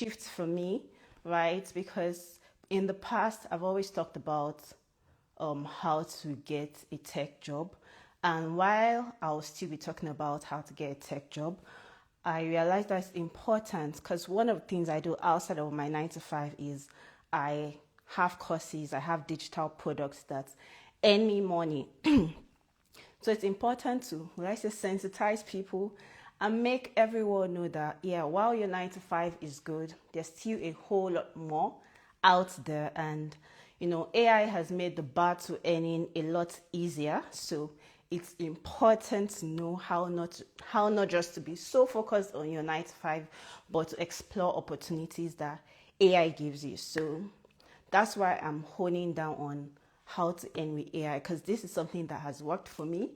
shift for me, right? Because in the past, I've always talked about how to get a tech job. And while I'll still be talking about how to get a tech job, I realized that's important because one of the things I do outside of my 9 to 5 is I have courses, I have digital products that earn me money. So it's important to, let's say, sensitize people and make everyone know that, yeah, while your 9 to 5 is good, there's still a whole lot more out there. And, AI has made the bar to earning a lot easier. So it's important to know how not just to be so focused on your 9 to 5, but to explore opportunities that AI gives you. So that's why I'm honing down on how to earn with AI because this is something that has worked for me.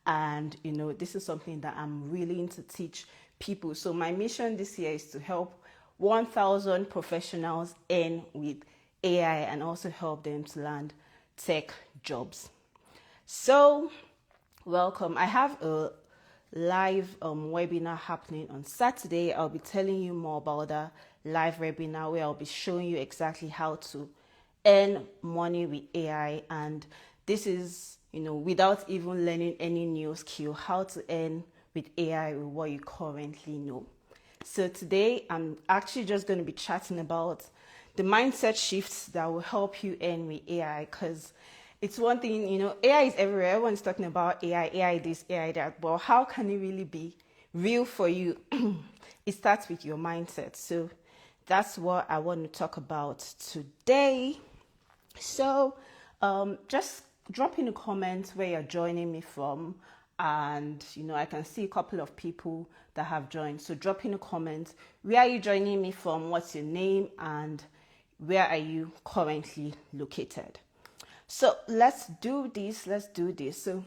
And, this is something that I'm willing to teach people. So my mission this year is to help 1,000 professionals earn with AI and also help them to land tech jobs. So, welcome. I have a live webinar happening on Saturday. I'll be telling you more about the live webinar where I'll be showing you exactly how to earn money with AI. And this is, without even learning any new skill, how to earn with AI with what you currently know. So today I'm actually just going to be chatting about the mindset shifts that will help you earn with AI because it's one thing, AI is everywhere. Everyone's talking about AI this, AI that, but how can it really be real for you? It starts with your mindset. So that's what I want to talk about today. So just drop in a comment where you're joining me from. And, I can see a couple of people that have joined. So drop in a comment. Where are you joining me from? What's your name? And where are you currently located? So let's do this. So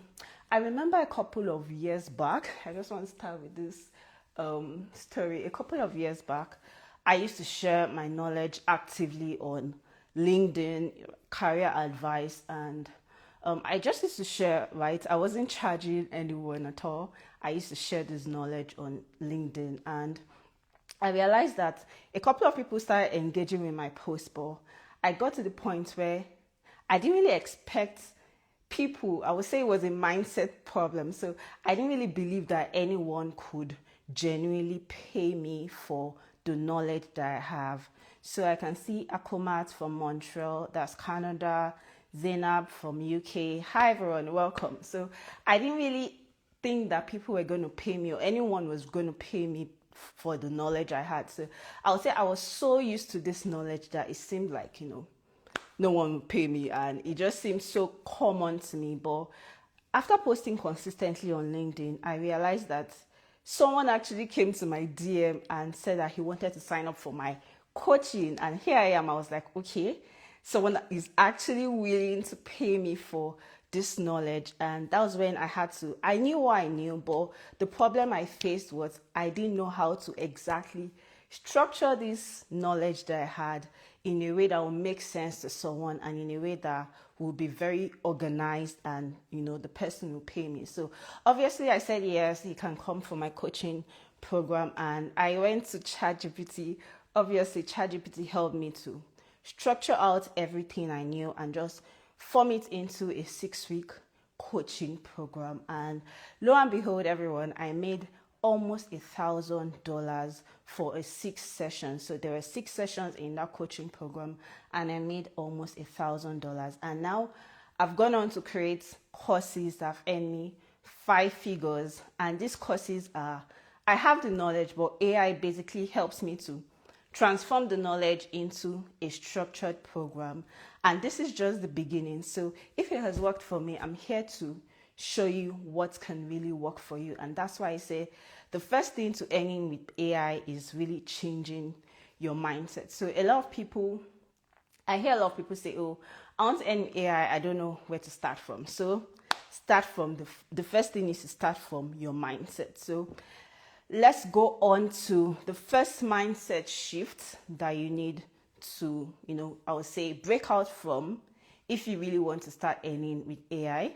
I remember a couple of years back, I just want to start with this story. A couple of years back, I used to share my knowledge actively on LinkedIn, career advice, and I just used to share, right? I wasn't charging anyone at all. I used to share this knowledge on LinkedIn, and I realized that a couple of people started engaging with my post, but I got to the point where I didn't really expect people, I would say it was a mindset problem. So I didn't really believe that anyone could genuinely pay me for the knowledge that I have. So I can see Akomat from Montreal, that's Canada, Zainab from UK. Hi everyone, welcome. So I didn't really think that people were going to pay me or anyone was going to pay me for the knowledge I had. So I would say I was so used to this knowledge that it seemed like, no one would pay me and it just seemed so common to me. But after posting consistently on LinkedIn, I realized that someone actually came to my DM and said that he wanted to sign up for my coaching. And here I am. I was like, okay, someone is actually willing to pay me for this knowledge. And that was when I knew what I knew, but the problem I faced was I didn't know how to exactly structure this knowledge that I had in a way that will make sense to someone and in a way that will be very organized and the person will pay me. So obviously I said yes, he can come for my coaching program, and I went to ChatGPT. Obviously ChatGPT helped me to structure out everything I knew and just form it into a 6-week coaching program. And lo and behold, everyone, I made almost $1,000 for a 6 session. So there were 6 sessions in that coaching program, and I made almost $1,000. And now I've gone on to create courses that have earned me 5 figures. And these courses I have the knowledge, but AI basically helps me to transform the knowledge into a structured program. And this is just the beginning. So if it has worked for me, I'm here to show you what can really work for you. And that's why I say the first thing to earning with AI is really changing your mindset. So I hear a lot of people say, oh, I want to earn with AI, I don't know where to start from. So start from the first thing is to start from your mindset. So let's go on to the first mindset shift that you need to, I would say break out from if you really want to start earning with AI.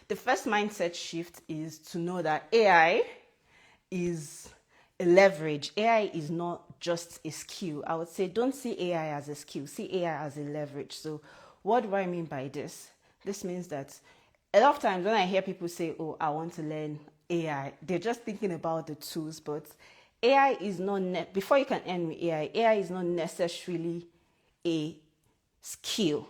The first mindset shift is to know that AI is a leverage. AI is not just a skill. I would say don't see AI as a skill, see AI as a leverage. So what do I mean by this? This means that a lot of times when I hear people say, oh, I want to learn AI, they're just thinking about the tools, but AI is not, before you can earn with AI is not necessarily a skill.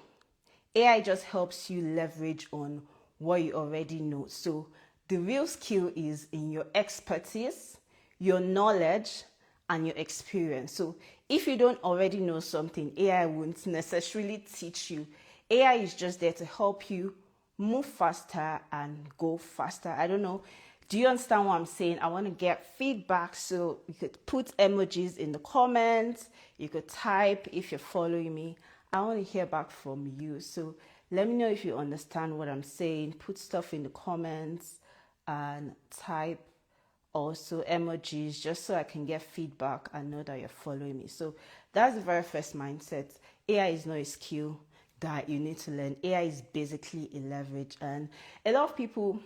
AI just helps you leverage on what you already know. So the real skill is in your expertise, your knowledge, and your experience. So if you don't already know something, AI won't necessarily teach you. AI is just there to help you move faster and go faster. I don't know. Do you understand what I'm saying? I want to get feedback, so you could put emojis in the comments. You could type if you're following me. I want to hear back from you. So let me know if you understand what I'm saying. Put stuff in the comments and type also emojis just so I can get feedback and know that you're following me. So that's the very first mindset. AI is not a skill that you need to learn. AI is basically a leverage. And a lot of people,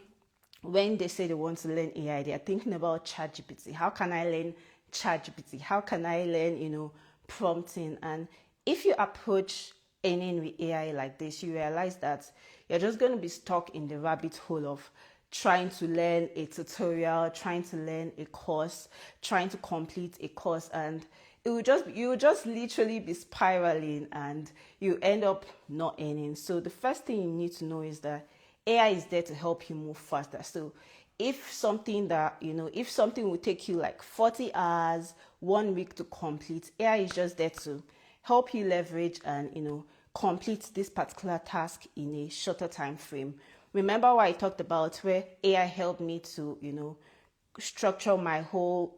when they say they want to learn AI, they are thinking about ChatGPT. How can I learn ChatGPT? How can I learn, prompting? And if you approach any with AI like this, you realize that you're just going to be stuck in the rabbit hole of trying to learn a tutorial, trying to learn a course, trying to complete a course, and you will just literally be spiraling and you end up not earning. So the first thing you need to know is that AI is there to help you move faster. So if something will take you like 40 hours, 1 week to complete, AI is just there to help you leverage and, complete this particular task in a shorter time frame. Remember what I talked about where AI helped me to, structure my whole,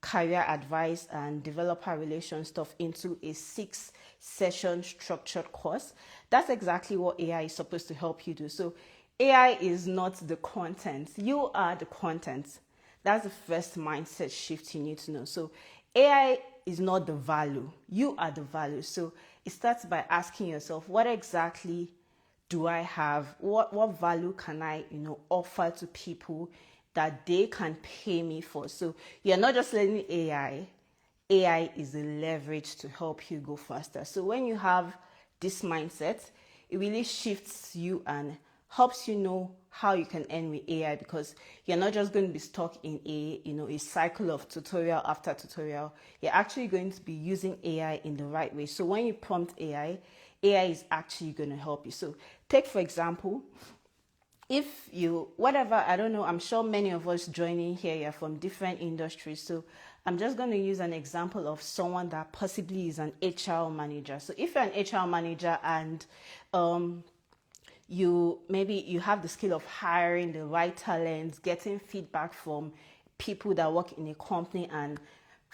career advice and developer relation stuff into a 6-session structured course. That's exactly what AI is supposed to help you do. So AI is not the content. You are the content. That's the first mindset shift you need to know. So AI is not the value. You are the value. So it starts by asking yourself, what exactly do I have? What value can I, offer to people that they can pay me for? So you're not just learning AI. AI is a leverage to help you go faster. So when you have this mindset, it really shifts you and helps you know how you can earn with AI, because you're not just going to be stuck in a cycle of tutorial after tutorial. You're actually going to be using AI in the right way. So when you prompt AI is actually going to help you. So take for example, if you, whatever, I don't know, I'm sure many of us joining here are from different industries. So I'm just going to use an example of someone that possibly is an HR manager. So if you're an HR manager and you have the skill of hiring the right talents, getting feedback from people that work in a company and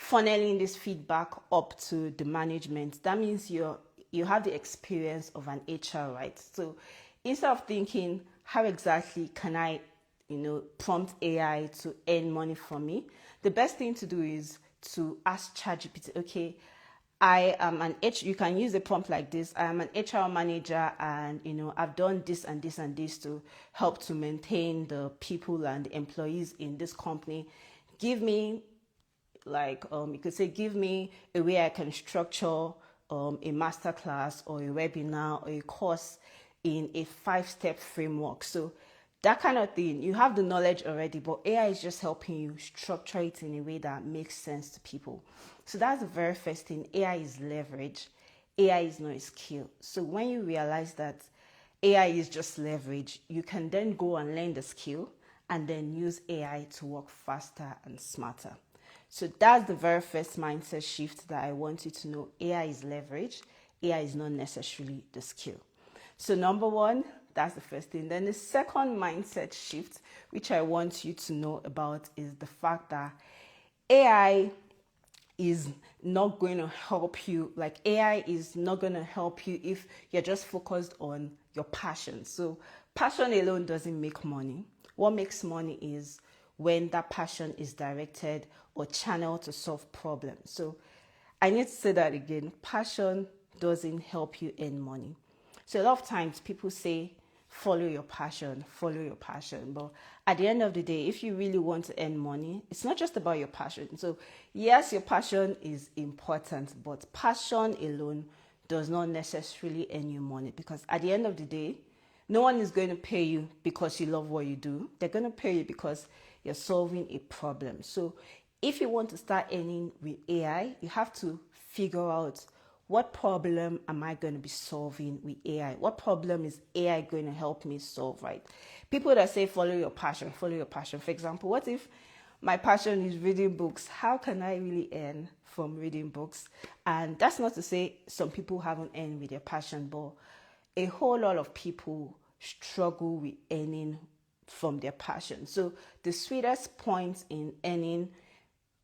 funneling this feedback up to the management, that means you have the experience of an HR, right? So instead of thinking, how exactly can I, prompt AI to earn money from me, the best thing to do is to ask ChatGPT, okay, you can use a prompt like this. I am an HR manager and, I've done this and this and this to help to maintain the people and the employees in this company. Give me you could say, give me a way I can structure a masterclass or a webinar or a course in a 5-step framework. So that kind of thing, you have the knowledge already, but AI is just helping you structure it in a way that makes sense to people. So that's the very first thing. AI is leverage. AI is not a skill. So when you realize that AI is just leverage, you can then go and learn the skill and then use AI to work faster and smarter. So that's the very first mindset shift that I want you to know. AI is leverage. AI is not necessarily the skill. So number one, that's the first thing. Then the second mindset shift, which I want you to know about, is the fact that AI is not going to help you. Like, AI is not going to help you if you're just focused on your passion. So passion alone doesn't make money. What makes money is when that passion is directed or channeled to solve problems. So I need to say that again. Passion doesn't help you earn money. So a lot of times people say, follow your passion, follow your passion. But at the end of the day, if you really want to earn money, it's not just about your passion. So yes, your passion is important, but passion alone does not necessarily earn you money, because at the end of the day, no one is going to pay you because you love what you do. They're going to pay you because you're solving a problem. So if you want to start earning with AI, you have to figure out, what problem am I going to be solving with AI? What problem is AI going to help me solve, right? People that say follow your passion, follow your passion. For example, what if my passion is reading books? How can I really earn from reading books? And that's not to say some people haven't earned with their passion, but a whole lot of people struggle with earning from their passion. So the sweetest point in earning,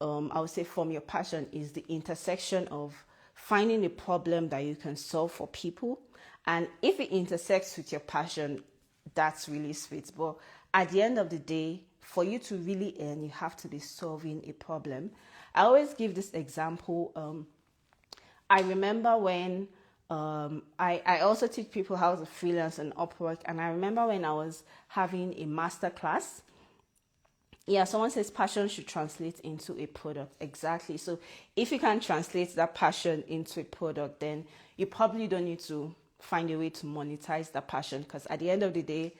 I would say, from your passion is the intersection of finding a problem that you can solve for people. And if it intersects with your passion, that's really sweet. But at the end of the day, for you to really earn, you have to be solving a problem. I always give this example. I remember when I also teach people how to freelance and Upwork. And I remember when I was having a master class. Yeah, someone says passion should translate into a product. Exactly. So if you can translate that passion into a product, then you probably don't need to find a way to monetize that passion, because at the end of the day,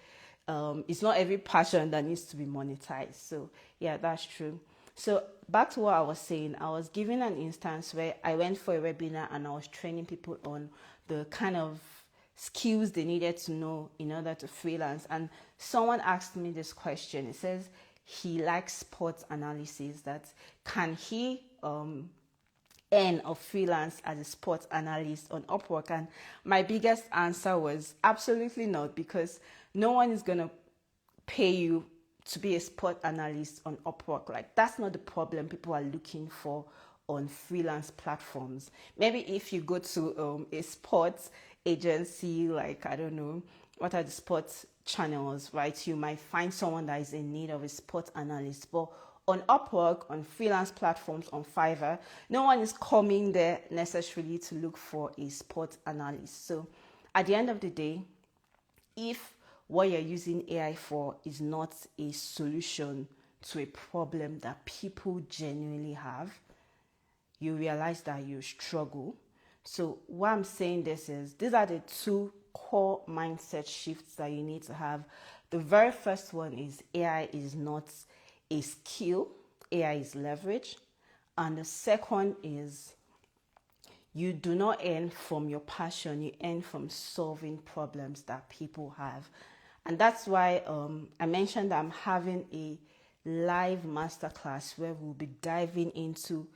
it's not every passion that needs to be monetized. So yeah, that's true. So back to what I was saying, I was giving an instance where I went for a webinar and I was training people on the kind of skills they needed to know in order to freelance. And someone asked me this question. It says, he likes sports analysis, that can he earn or freelance as a sports analyst on Upwork? And my biggest answer was absolutely not, because no one is going to pay you to be a sport analyst on Upwork. Like, that's not the problem people are looking for on freelance platforms. Maybe if you go to a sports agency, like, I don't know, what are the sports channels, right? You might find someone that is in need of a sports analyst. But on Upwork, on freelance platforms, on Fiverr, no one is coming there necessarily to look for a sports analyst. So at the end of the day, if what you're using AI for is not a solution to a problem that people genuinely have, you realize that you struggle. So what I'm saying this is, these are the two core mindset shifts that you need to have. The very first one is, AI is not a skill, AI is leverage. And the second is, you do not earn from your passion, you earn from solving problems that people have. And that's why I mentioned that I'm having a live masterclass where we'll be diving into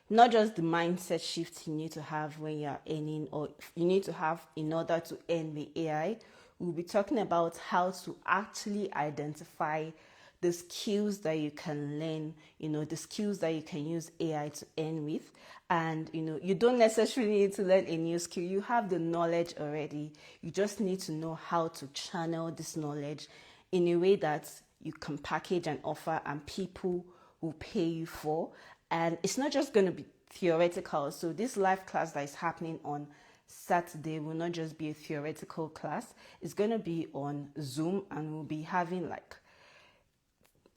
not just the mindset shift you need to have when you're earning, or you need to have in order to earn with AI. We'll be talking about how to actually identify the skills that you can learn, the skills that you can use AI to earn with. And, you don't necessarily need to learn a new skill. You have the knowledge already. You just need to know how to channel this knowledge in a way that you can package and offer, and people will pay you for. And it's not just going to be theoretical. So this live class that is happening on Saturday will not just be a theoretical class. It's going to be on Zoom, and we'll be having like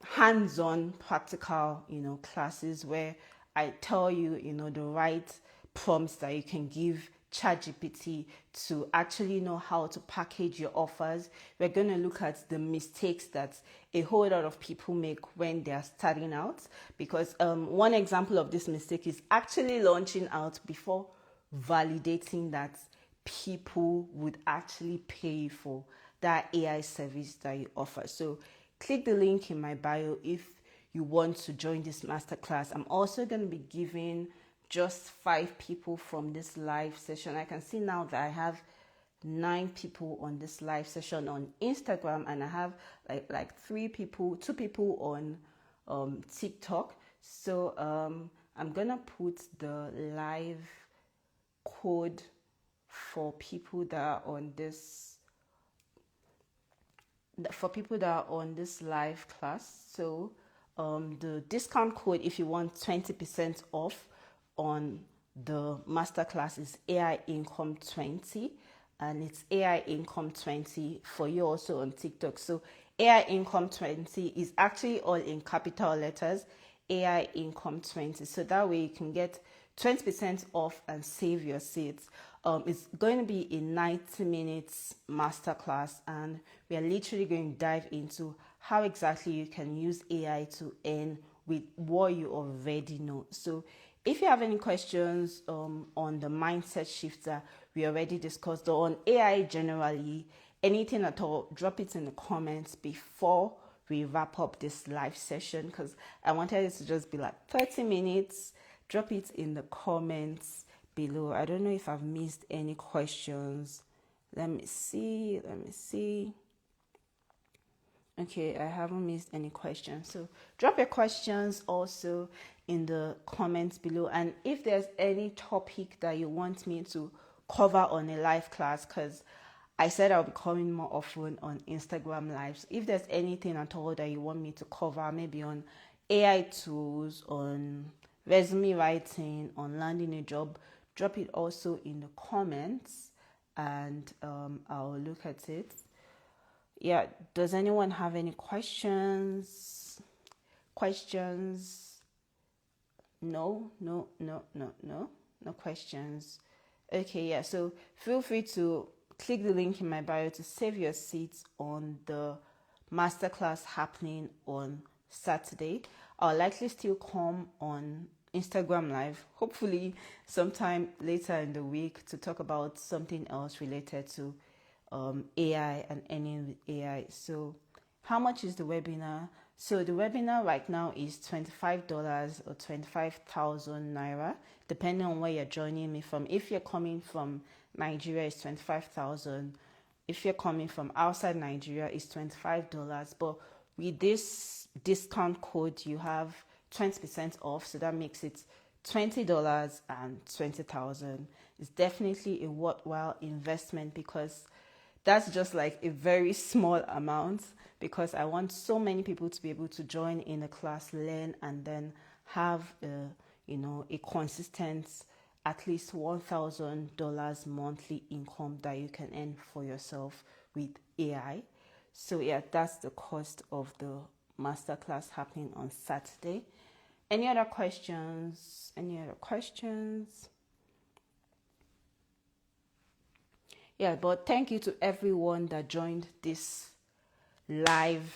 hands-on practical, classes where I tell you, the right prompts that you can give ChatGPT to actually know how to package your offers. We're going to look at the mistakes that a whole lot of people make when they're starting out, because one example of this mistake is actually launching out before validating that people would actually pay for that AI service that you offer. So click the link in my bio if you want to join this masterclass. I'm also going to be giving just 5 people from this live session. I can see now that I have 9 people on this live session on Instagram, and I have like 2 people on TikTok. So I'm gonna put the live code for people that are on this live class. So the discount code, if you want 20% off on the masterclass, is AI Income 20. and it's AI Income 20 for you also on TikTok. So AI Income 20 is actually all in capital letters, AI Income 20. So that way you can get 20% off and save your seats. It's going to be a 90 minutes masterclass, and we are literally going to dive into how exactly you can use AI to earn with what you already know. So if you have any questions on the mindset shifter we already discussed, or on AI generally, anything at all, drop it in the comments before we wrap up this live session, because I wanted it to just be like 30 minutes. Drop it in the comments below. I don't know if I've missed any questions. Let me see. Okay, I haven't missed any questions. So drop your questions also in the comments below. And if there's any topic that you want me to cover on a live class, because I said I'll be coming more often on Instagram lives. If there's anything at all that you want me to cover, maybe on AI tools, on resume writing, on landing a job, drop it also in the comments, and I'll look at it. Yeah, does anyone have any questions? No questions. Okay, yeah, so feel free to click the link in my bio to save your seats on the masterclass happening on Saturday. I'll likely still come on Instagram live, hopefully sometime later in the week, to talk about something else related to AI and earning with AI. So how much is the webinar? So the webinar right now is $25 or 25,000 naira, depending on where you're joining me from. If you're coming from Nigeria, it's 25,000. If you're coming from outside Nigeria, it's $25. But with this discount code, you have 20% off. So that makes it $20 and 20,000. It's definitely a worthwhile investment, because that's just like a very small amount, because I want so many people to be able to join in a class, learn, and then have a consistent at least $1,000 monthly income that you can earn for yourself with AI. So yeah, that's the cost of the masterclass happening on Saturday. Any other questions? Yeah, but thank you to everyone that joined this live,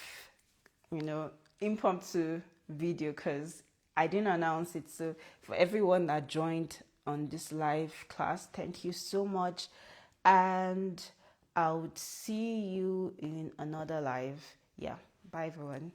impromptu video, because I didn't announce it. So for everyone that joined on this live class, thank you so much. And I would see you in another live. Yeah, bye everyone.